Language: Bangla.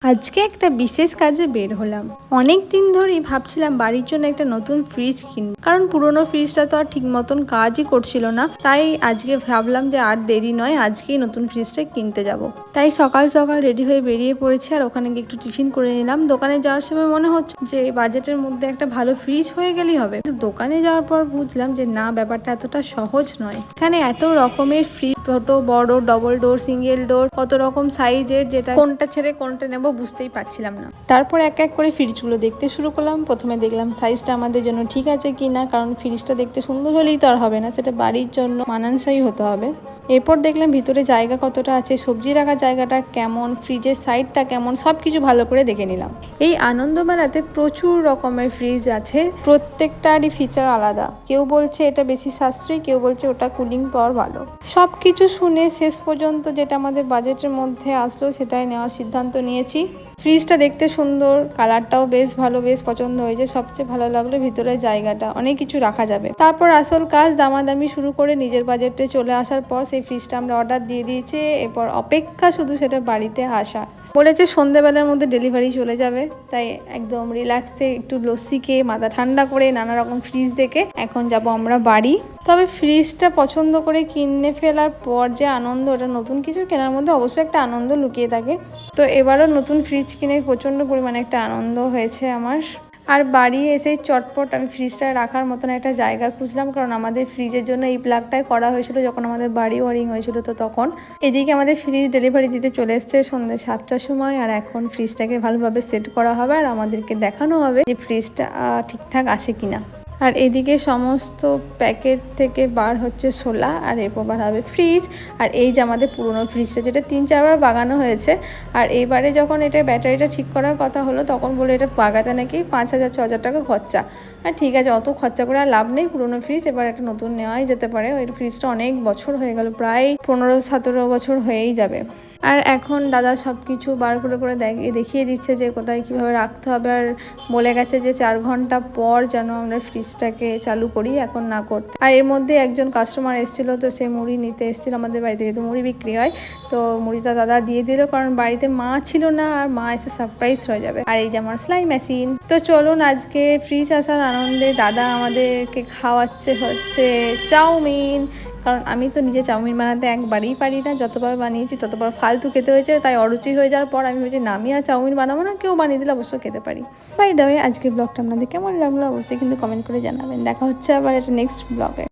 আজকে একটা বিশেষ কাজে বের হলাম। অনেক দিন ধরেই ভাবছিলাম বাড়ির জন্য একটা নতুন ফ্রিজ কিনব, কারণ পুরোনো ফ্রিজটা তো আর ঠিক মতন কাজই করছিল না। তাই আজকে ভাবলাম যে আর দেরি নয়, আজকেই নতুন ফ্রিজটা কিনতে যাব। তাই সকাল সকাল রেডি হয়ে বেরিয়ে পড়েছি, আর ওখানে গিয়ে একটু টিফিন করে নিলাম। দোকানে যাওয়ার সময় মনে হচ্ছে যে বাজেটের মধ্যে একটা ভালো ফ্রিজ হয়ে গেলেই হবে, কিন্তু দোকানে যাওয়ার পর বুঝলাম যে না, ব্যাপারটা এতটা সহজ নয়। এখানে এত রকমের ফ্রিজ, ছোট বড়, ডবল ডোর, সিঙ্গেল ডোর, কত রকম সাইজের, যেটা কোনটা ছেড়ে কোনটা নেব বুঝতেই পারছিলাম না। তারপর এক এক করে ফ্রিজগুলো দেখতে শুরু করলাম। প্রথমে দেখলাম সাইজটা আমাদের জন্য ঠিক আছে কিনা, কারণ ফ্রিজটা দেখতে সুন্দর হলেই তো আর হবে না, সেটা বাড়ির জন্য মানানসই হতে হবে। এরপর দেখলাম ভিতরে জায়গা কতটা আছে, সবজি রাখার জায়গাটা কেমন, ফ্রিজের সাইডটা কেমন, সবকিছু ভালো করে দেখে নিলাম। এই আনন্দমেলাতে প্রচুর রকমের ফ্রিজ আছে, প্রত্যেকটারই ফিচার আলাদা। কেউ বলছে এটা বেশি সাশ্রয়ী, কেউ বলছে ওটা কুলিং পাওয়ার ভালো। সবকিছু শুনে শেষ পর্যন্ত যেটা আমাদের বাজেটের মধ্যে আসলো সেটাই নেওয়ার সিদ্ধান্ত নিয়েছি। ফ্রিজটা দেখতে সুন্দর, কালারটাও বেশ ভালো, বেশ পছন্দ হয়েছে। সবচেয়ে ভালো লাগলো ভিতরের জায়গাটা, অনেক কিছু রাখা যাবে। তারপর আসল কাজ, দামাদামি শুরু করে নিজের বাজেটে চলে আসার পর সেই ফ্রিজটা আমরা অর্ডার দিয়ে দিয়েছি। এরপর অপেক্ষা শুধু সেটা বাড়িতে আসা। বলেছে সন্ধ্যেবেলার মধ্যে ডেলিভারি চলে যাবে, তাই একদম রিল্যাক্সে একটু লস্যি খেয়ে মাথা ঠান্ডা করে নানা রকম ফ্রিজ দেখে এখন যাব আমরা বাড়ি। তবে ফ্রিজটা পছন্দ করে কিনে ফেলার পর যে আনন্দ, ওটা নতুন কিছু কেনার মধ্যে অবশ্যই একটা আনন্দ লুকিয়ে থাকে। তো এবারও নতুন ফ্রিজ কিনে প্রচণ্ড পরিমাণে একটা আনন্দ হয়েছে আমার। আর বাড়ি এসে চটপট আমি ফ্রিজটা রাখার মতন একটা জায়গা খুঁজলাম, কারণ আমাদের ফ্রিজের জন্য এই প্লাগটাই করা হয়েছিল যখন আমাদের বাড়ি ওয়ারিং হয়েছিল। তো তখন এদিকে আমাদের ফ্রিজ ডেলিভারি দিতে চলে এসছে সন্ধ্যে 7টার সময়, আর এখন ফ্রিজটাকে ভালোভাবে সেট করা হবে আর আমাদেরকে দেখানো হবে যে ফ্রিজটা ঠিকঠাক আছে কিনা। আর এদিকে সমস্ত প্যাকেট থেকে বার হচ্ছে ছোলা, আর এরপর বার হবে ফ্রিজ। আর এই যে আমাদের পুরোনো ফ্রিজটা, যেটা 3-4বার বাগানো হয়েছে। আর এইবারে যখন এটা ব্যাটারিটা ঠিক করার কথা হলো, তখন বলে এটা বাগাতে নাকি 5,000-6,000 টাকা খরচা। আর ঠিক আছে, অত খরচা করে আর লাভ নেই, পুরোনো ফ্রিজ, এবার একটা নতুন নেওয়াই যেতে পারে। ওই ফ্রিজটা অনেক বছর হয়ে গেল, প্রায় 15-17 বছর হয়েই যাবে। আর এখন দাদা সব কিছু বার করে করে দেখিয়ে দিচ্ছে যে কোথায় কীভাবে রাখতে হবে। আর বলে গেছে যে 4 ঘন্টা পর যেন আমরা ফ্রিজটাকে চালু করি, এখন না করতে। আর এর মধ্যে একজন কাস্টমার এসেছিলো, তো সে মুড়ি নিতে এসেছিলো আমাদের বাড়িতে, যেহেতু মুড়ি বিক্রি হয়। তো মুড়িটা দাদা দিয়ে দিল, কারণ বাড়িতে মা ছিল না, আর মা এসে সারপ্রাইজ হয়ে যাবে। আর এই যে আমার সেলাই মেশিন। তো চলুন, আজকে ফ্রিজ আসার আনন্দে দাদা আমাদেরকে খাওয়াচ্ছে হচ্ছে চাউমিন। কারণ আমি তো নিজে চাউমিন বানাতে একবারেই পারি না, যতবার বানিয়েছি ততবার ফালতু খেতে হয়েছে। তাই অরুচি হয়ে যাওয়ার পর আমি ভেবেছি নামি আর চাউমিন বানাবো না, কেউ বানিয়ে দিলে অবশ্যই খেতে পারি। বাই দ্য ওয়ে, আজকের ব্লগটা আপনাদের কেমন লাগলো অবশ্যই কিন্তু কমেন্ট করে জানাবেন। দেখা হচ্ছে আবার একটা নেক্সট ব্লগে।